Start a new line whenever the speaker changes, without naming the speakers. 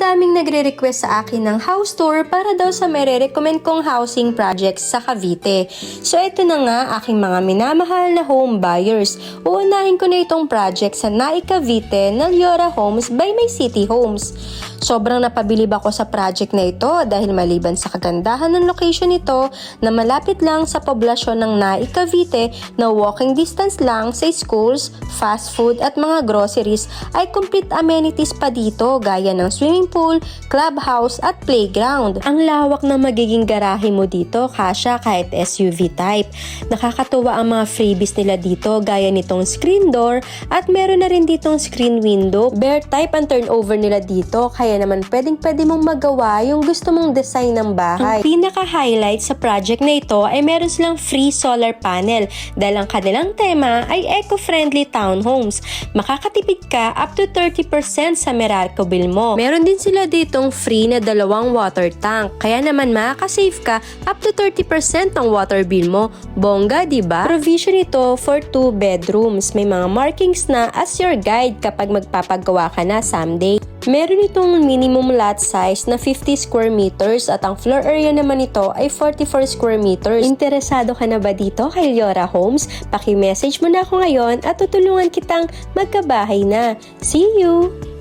daming nagre-request sa akin ng house tour para daw sa mere-recommend kong housing projects sa Cavite. So ito na nga aking mga minamahal na home buyers. Uunahin ko na itong project sa Naik Cavite na Leora Homes by May City Homes. Sobrang napabilib ako sa project na ito dahil maliban sa kagandahan ng location nito na malapit lang sa poblasyon ng Naik Cavite na walking distance lang sa schools, fast food at mga groceries ay complete amenities pa dito gaya ng swimming pool, clubhouse at playground. Ang lawak na magiging garahe mo dito kasya kahit SUV type. Nakakatuwa ang mga freebies nila dito gaya nitong screen door at meron na rin ditong screen window. Bare type ang turnover nila dito kaya naman pwede mong magawa yung gusto mong design ng bahay. Ang pinaka-highlight sa project na ito ay meron silang free solar panel dahil ang kanilang tema ay eco-friendly townhomes. Makakatipid ka up to 30% sa Meralco bill mo. Meron din sila ditong free na 2 water tank kaya naman makakasave ka up to 30% ng water bill mo. Bongga, diba? Provision ito for 2 bedrooms. May mga markings na as your guide kapag magpapagawa ka na someday. Meron itong minimum lot size na 50 square meters at ang floor area naman nito ay 44 square meters. Interesado ka na ba dito kay Leora Homes? Paki-message mo na ako ngayon at tutulungan kitang magkabahay na. See you!